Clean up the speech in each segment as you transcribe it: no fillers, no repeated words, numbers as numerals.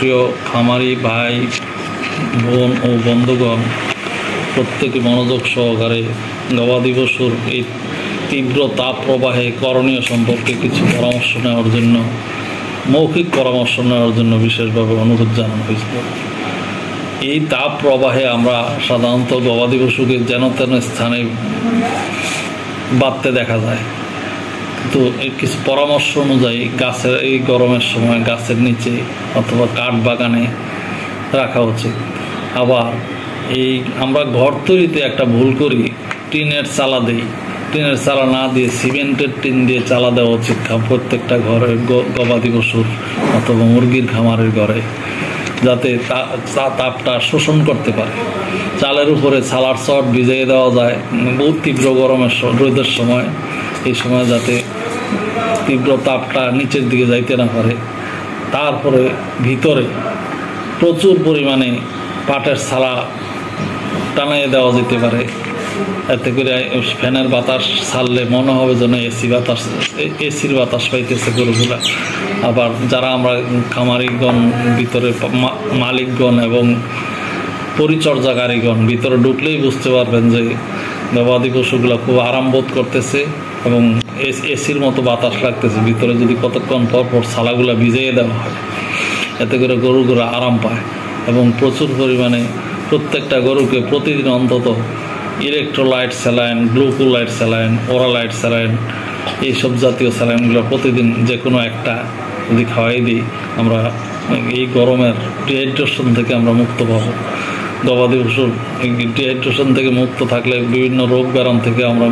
প্রিয় খামারি ভাই বোন ও বন্ধুগণ, প্রত্যেকে মনোযোগ সহকারে গবাদি পশুর এই তীব্র তাপ প্রবাহে করণীয় সম্পর্কে কিছু পরামর্শ নেওয়ার জন্য, মৌখিক পরামর্শ নেওয়ার জন্য বিশেষভাবে অনুরোধ জানানো হয়েছিল। এই তাপ প্রবাহে আমরা সাধারণত গবাদি পশুকে যেন তেন স্থানে বাঁধতে দেখা যায়, তো কিছু পরামর্শ অনুযায়ী গাছের এই গরমের সময় গাছের নিচে অথবা কাঠ বাগানে রাখা উচিত। আবার এই আমরা ঘর তৈরিতে একটা ভুল করি, টিনের চালা দিই। টিনের চালা না দিয়ে সিমেন্টের টিন দিয়ে চালা দেওয়া উচিত প্রত্যেকটা ঘরের গবাদি পশুর অথবা মুরগির খামারের ঘরে, যাতে তাপটা শোষণ করতে পারে। চালের উপরে ছালার চট ভিজিয়ে দেওয়া যায় বহুত তীব্র গরমের রোদের সময়, এই সময় যাতে তীব্র তাপটা নিচের দিকে যাইতে না পারে। তারপরে ভিতরে প্রচুর পরিমাণে পাটের ছালা টানাইয়ে দেওয়া যেতে পারে, এতে করে ফ্যানের বাতাস ছাড়লে মনে হবে যেন এসির বাতাস পাইতেছে গরুগুলা। আবার যারা আমরা খামারিগণ ভিতরে মালিকগণ এবং পরিচর্যাকারীগণ ভিতরে ঢুকলেই বুঝতে পারবেন যে গবাদি পশুগুলো খুব আরাম বোধ করতেছে এবং এসির মতো বাতাস লাগতেছে ভিতরে, যদি কতক্ষণ পর পর ছালাগুলা ভিজিয়ে দেওয়া হয়, এতে করে গরুগুলো আরাম পায়। এবং প্রচুর পরিমাণে প্রত্যেকটা গরুকে প্রতিদিন অন্তত ইলেকট্রোলাইট স্যালাইন, গ্লুকোলাইট স্যালাইন, ওরালাইট স্যালাইন, এইসব জাতীয় স্যালাইনগুলো প্রতিদিন যে কোনো একটা যদি খাওয়াই দিই, আমরা এই গরমের ডিহাইড্রেশন থেকে আমরা মুক্ত পাবো। গবাদি পশুর ডিহাইড্রেশন থেকে মুক্ত থাকলে বিভিন্ন রোগ ব্যারাম থেকে আমরা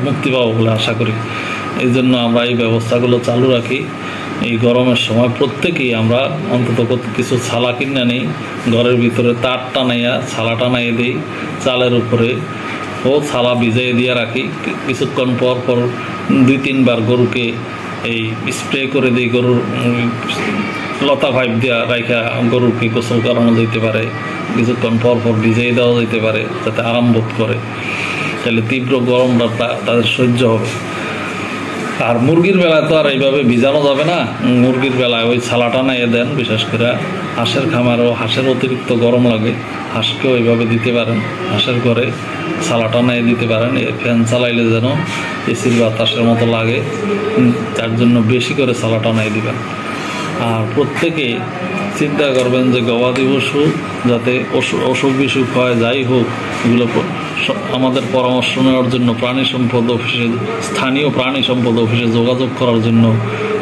মুক্তি পাবো বলে আশা করি। এই জন্য আমরা এই ব্যবস্থাগুলো চালু রাখি। এই গরমের সময় প্রত্যেকেই আমরা অন্তত কিছু ছালা কিনে নিই, ঘরের ভিতরে তার টানাইয়া ছালা টানাইয়ে দিই চালের উপরে, ও ছালা ভিজিয়ে দিয়ে রাখি। কিছুক্ষণ পর পর 2-3 বার গরুকে এই স্প্রে করে দিই, গরুর লতা পাইপ দেওয়া রাখা গরুকে গোসল করানো যেতে পারে, কিছুক্ষণ পর পর ভিজিয়ে দেওয়া যেতে পারে যাতে আরাম বোধ করে, তাহলে তীব্র গরমটা তাদের সহ্য হবে। আর মুরগির বেলায় তো আর এইভাবে ভিজানো যাবে না, মুরগির বেলায় ওই ছালাটা নাইয়ে দেন। বিশেষ করে হাঁসের খামারও হাঁসের অতিরিক্ত গরম লাগে, হাঁসকেও এইভাবে দিতে পারেন, হাঁসের ঘরে ছালাটা নাইয়ে দিতে পারেন। ফ্যান চালাইলে যেন এসির বাতাসের মতো লাগে, তার জন্য বেশি করে ছালাটা নাইয়ে দিবেন। আর প্রত্যেকে চিন্তা করবেন যে গবাদি পশু যাতে অসুখ বিসুখ হয়, যাই হোক, এগুলো আমাদের পরামর্শ নেওয়ার জন্য প্রাণী সম্পদ অফিসে, স্থানীয় প্রাণী সম্পদ অফিসে যোগাযোগ করার জন্য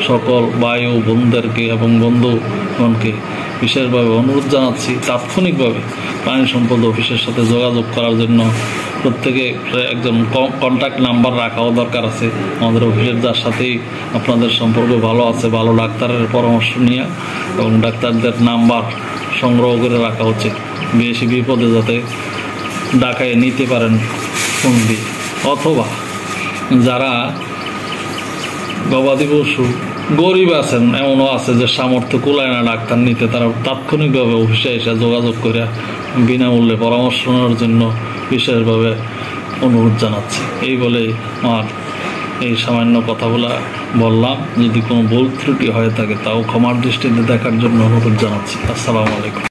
সকল ভাই ও বোনদেরকে এবং বন্ধুগণকে বিশেষভাবে অনুরোধ জানাচ্ছি তাৎক্ষণিকভাবে প্রাণী সম্পদ অফিসের সাথে যোগাযোগ করার জন্য। প্রত্যেকে একজন কন্ট্যাক্ট নাম্বার রাখাও দরকার আছে আমাদের অফিসের, যার সাথেই আপনাদের সম্পর্ক ভালো আছে, ভালো ডাক্তারের পরামর্শ নিয়ে এবং ডাক্তারদের নাম্বার সংগ্রহ করে রাখা উচিত, বেশি বিপদে যাতে ডাকায় নিতে পারেন ফোন দিয়ে। অথবা যারা গবাদি পশু গরিব আছেন, এমনও আছে যে সামর্থ্য কুলায় না ডাক্তার নিতে, তারা তাৎক্ষণিকভাবে অফিসে এসে যোগাযোগ করে বিনামূল্যে পরামর্শ নেওয়ার জন্য বিশেষভাবে অনুরোধ জানাচ্ছি। এই বলে আমার এই সামান্য কথাগুলো বললাম, যদি কোনো ভুল ত্রুটি হয়ে থাকে তাও ক্ষমার দৃষ্টিতে দেখার জন্য অনুরোধ জানাচ্ছি। আসসালামু আলাইকুম।